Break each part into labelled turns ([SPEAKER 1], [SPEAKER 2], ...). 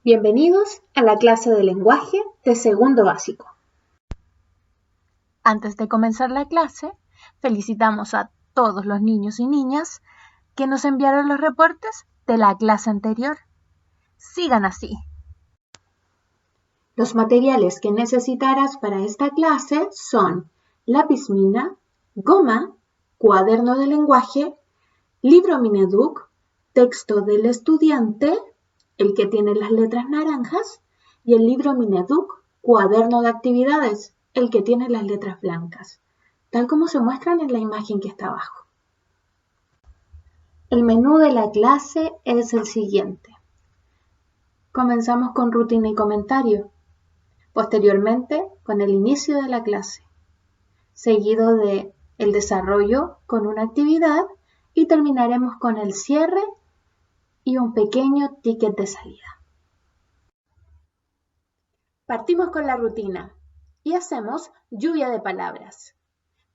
[SPEAKER 1] Bienvenidos a la clase de lenguaje de segundo básico.
[SPEAKER 2] Antes de comenzar la clase, felicitamos a todos los niños y niñas que nos enviaron los reportes de la clase anterior. Sigan así.
[SPEAKER 1] Los materiales que necesitarás para esta clase son lápiz mina, goma, cuaderno de lenguaje, libro Mineduc, texto del estudiante, el que tiene las letras naranjas, y el libro Mineduc, cuaderno de actividades, el que tiene las letras blancas, tal como se muestran en la imagen que está abajo. El menú de la clase es el siguiente. Comenzamos con rutina y comentario. Posteriormente, con el inicio de la clase, seguido de el desarrollo con una actividad y terminaremos con el cierre y un pequeño ticket de salida. Partimos con la rutina y hacemos lluvia de palabras.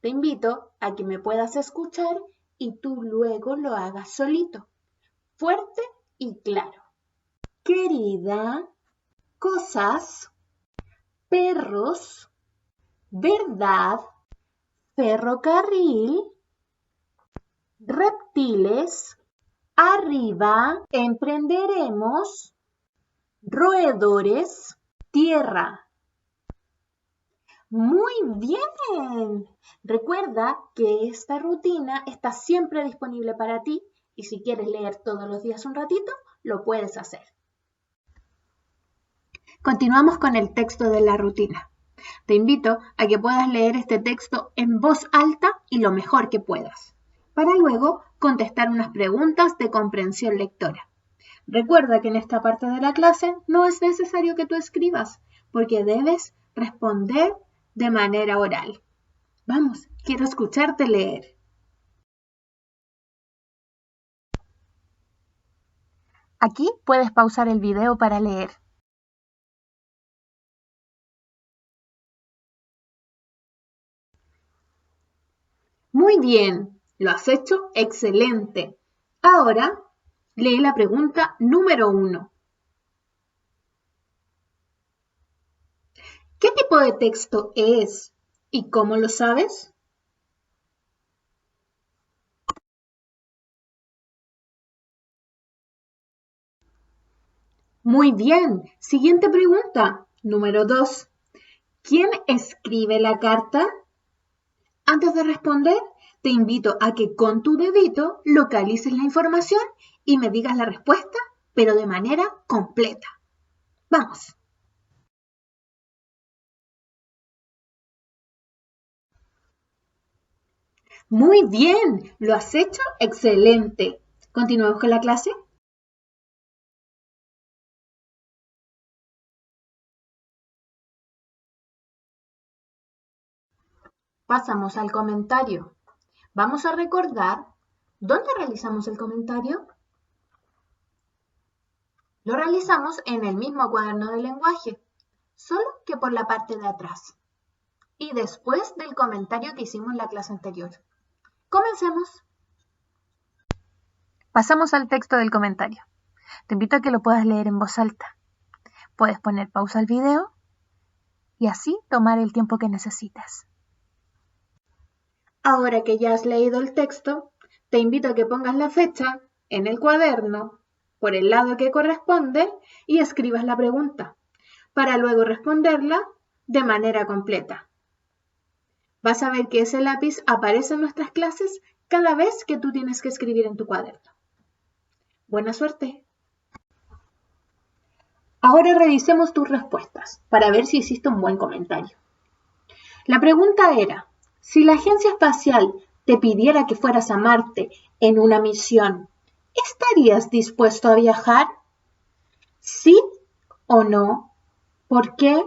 [SPEAKER 1] Te invito a que me puedas escuchar y tú luego lo hagas solito, fuerte y claro. Querida, cosas, perros, verdad, ferrocarril, reptiles, arriba, emprenderemos, roedores, tierra. Muy bien. Recuerda que esta rutina está siempre disponible para ti y si quieres leer todos los días un ratito, lo puedes hacer. Continuamos con el texto de la rutina. Te invito a que puedas leer este texto en voz alta y lo mejor que puedas, para luego contestar unas preguntas de comprensión lectora. Recuerda que en esta parte de la clase no es necesario que tú escribas, porque debes responder de manera oral. Vamos, quiero escucharte leer.
[SPEAKER 2] Aquí puedes pausar el video para leer.
[SPEAKER 1] Muy bien, lo has hecho excelente. Ahora, lee la pregunta número 1. ¿Qué tipo de texto es y cómo lo sabes? Muy bien. Siguiente pregunta, número 2. ¿Quién escribe la carta? Antes de responder, te invito a que con tu dedito localices la información y me digas la respuesta, pero de manera completa. Vamos. Muy bien, lo has hecho excelente. ¿Continuamos con la clase? Pasamos al comentario. Vamos a recordar dónde realizamos el comentario. Lo realizamos en el mismo cuaderno de lenguaje, solo que por la parte de atrás. Y después del comentario que hicimos en la clase anterior. Comencemos.
[SPEAKER 2] Pasamos al texto del comentario. Te invito a que lo puedas leer en voz alta. Puedes poner pausa al video y así tomar el tiempo que necesites.
[SPEAKER 1] Ahora que ya has leído el texto, te invito a que pongas la fecha en el cuaderno por el lado que corresponde y escribas la pregunta para luego responderla de manera completa. Vas a ver que ese lápiz aparece en nuestras clases cada vez que tú tienes que escribir en tu cuaderno. Buena suerte. Ahora revisemos tus respuestas para ver si hiciste un buen comentario. La pregunta era, si la agencia espacial te pidiera que fueras a Marte en una misión, ¿estarías dispuesto a viajar? ¿Sí o no? ¿Por qué?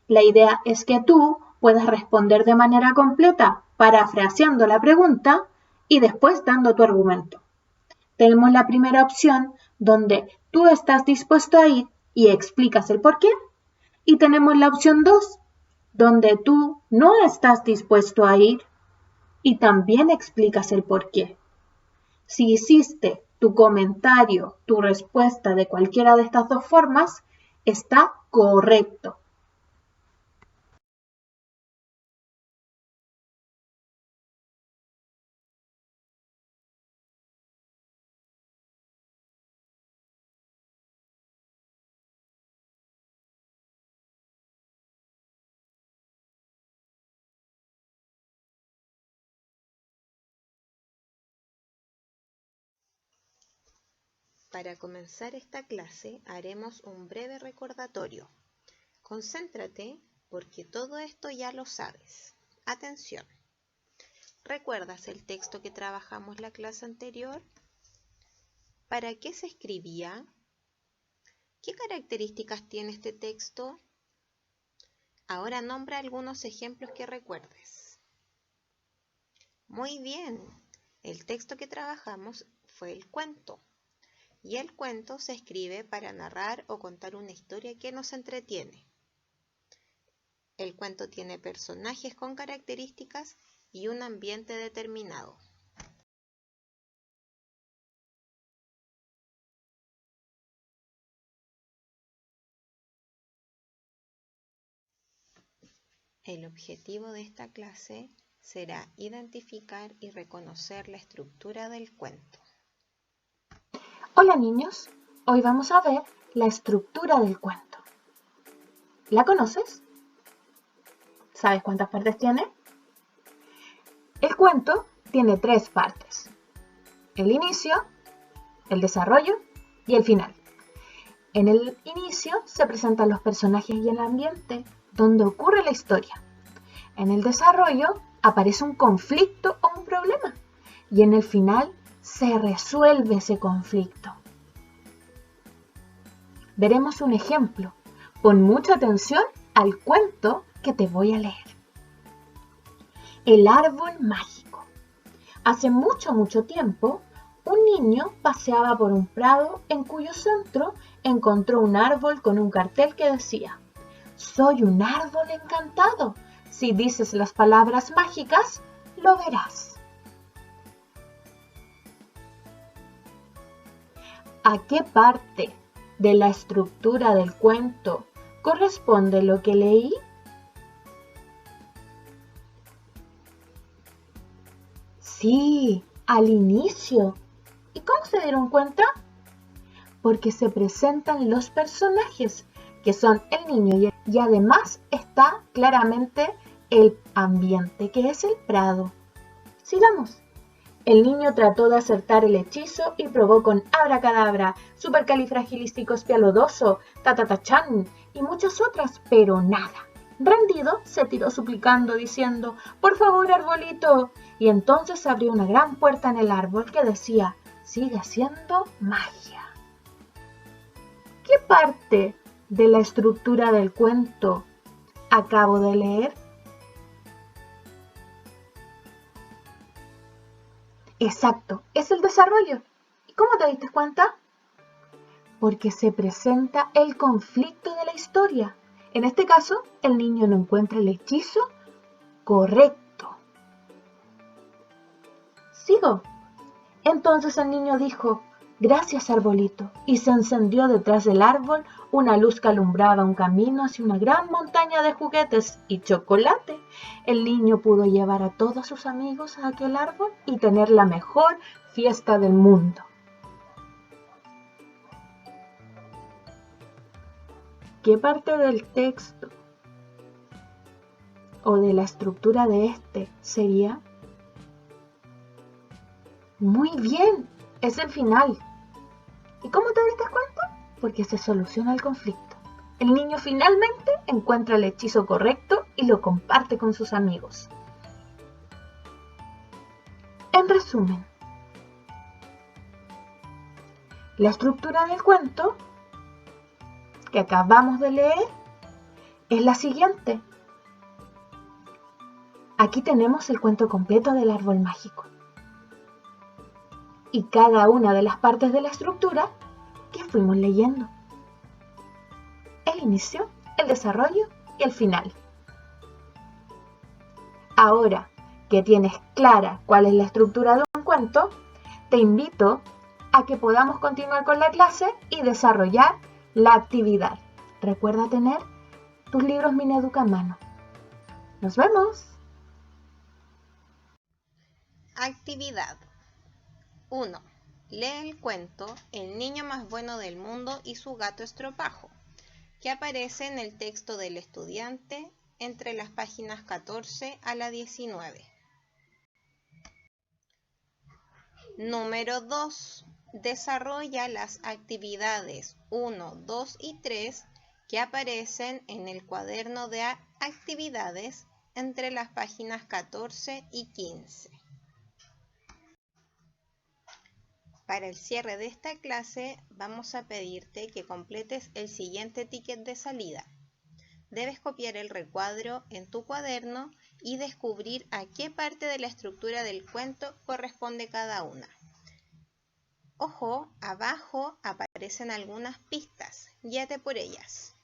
[SPEAKER 1] La idea es que tú puedas responder de manera completa, parafraseando la pregunta y después dando tu argumento. Tenemos la primera opción, donde tú estás dispuesto a ir y explicas el por qué. Y tenemos la opción 2, donde tú no estás dispuesto a ir y también explicas el por qué. Si hiciste tu comentario, tu respuesta de cualquiera de estas dos formas está correcto.
[SPEAKER 3] Para comenzar esta clase haremos un breve recordatorio. Concéntrate porque todo esto ya lo sabes. Atención. ¿Recuerdas el texto que trabajamos la clase anterior? ¿Para qué se escribía? ¿Qué características tiene este texto? Ahora nombra algunos ejemplos que recuerdes. Muy bien. El texto que trabajamos fue el cuento. Y el cuento se escribe para narrar o contar una historia que nos entretiene. El cuento tiene personajes con características y un ambiente determinado. El objetivo de esta clase será identificar y reconocer la estructura del cuento.
[SPEAKER 1] Hola niños, hoy vamos a ver la estructura del cuento. ¿La conoces? ¿Sabes cuántas partes tiene? El cuento tiene 3 partes: el inicio, el desarrollo y el final. En el inicio se presentan los personajes y el ambiente donde ocurre la historia. En el desarrollo aparece un conflicto o un problema y en el final se resuelve ese conflicto. Veremos un ejemplo. Pon mucha atención al cuento que te voy a leer. El árbol mágico. Hace mucho tiempo, un niño paseaba por un prado en cuyo centro encontró un árbol con un cartel que decía: «Soy un árbol encantado. Si dices las palabras mágicas, lo verás». ¿A qué parte de la estructura del cuento corresponde lo que leí? Sí, al inicio. ¿Y cómo se dieron cuenta? Porque se presentan los personajes, que son el niño, y además está claramente el ambiente, que es el prado. Sigamos. El niño trató de acertar el hechizo y probó con abracadabra, supercalifragilísticoespialidoso, tatatachán y muchas otras, pero nada. Rendido, se tiró suplicando, diciendo: «Por favor, arbolito». Y entonces se abrió una gran puerta en el árbol que decía: «Sigue haciendo magia». ¿Qué parte de la estructura del cuento acabo de leer? Exacto, es el desarrollo. ¿Y cómo te diste cuenta? Porque se presenta el conflicto de la historia. En este caso, el niño no encuentra el hechizo correcto. Sigo. Entonces el niño dijo: «Gracias, arbolito», y se encendió detrás del árbol una luz que alumbraba un camino hacia una gran montaña de juguetes y chocolate. El niño pudo llevar a todos sus amigos a aquel árbol y tener la mejor fiesta del mundo. ¿Qué parte del texto o de la estructura de este sería? Muy bien, es el final. ¿Y cómo te diste cuenta? Porque se soluciona el conflicto. El niño finalmente encuentra el hechizo correcto y lo comparte con sus amigos. En resumen, la estructura del cuento que acabamos de leer es la siguiente. Aquí tenemos el cuento completo del árbol mágico. Y cada una de las partes de la estructura que fuimos leyendo. El inicio, el desarrollo y el final. Ahora que tienes clara cuál es la estructura de un cuento, te invito a que podamos continuar con la clase y desarrollar la actividad. Recuerda tener tus libros Mineduca en mano. ¡Nos vemos!
[SPEAKER 3] Actividad 1. Lee el cuento El niño más bueno del mundo y su gato estropajo, que aparece en el texto del estudiante entre las páginas 14 a la 19. Número 2. Desarrolla las actividades 1, 2 y 3 que aparecen en el cuaderno de actividades entre las páginas 14 y 15. Para el cierre de esta clase vamos a pedirte que completes el siguiente ticket de salida. Debes copiar el recuadro en tu cuaderno y descubrir a qué parte de la estructura del cuento corresponde cada una. Ojo, abajo aparecen algunas pistas, guíate por ellas.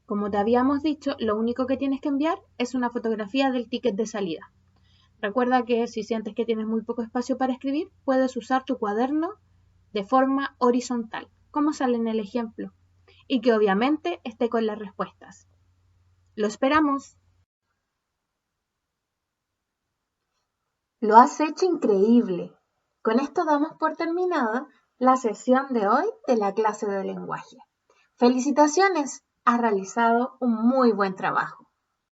[SPEAKER 1] Como te habíamos dicho, lo único que tienes que enviar es una fotografía del ticket de salida. Recuerda que si sientes que tienes muy poco espacio para escribir, puedes usar tu cuaderno de forma horizontal, como sale en el ejemplo, y que obviamente esté con las respuestas. ¡Lo esperamos! Lo has hecho increíble. Con esto damos por terminada la sesión de hoy de la clase de lenguaje. ¡Felicitaciones! Has realizado un muy buen trabajo.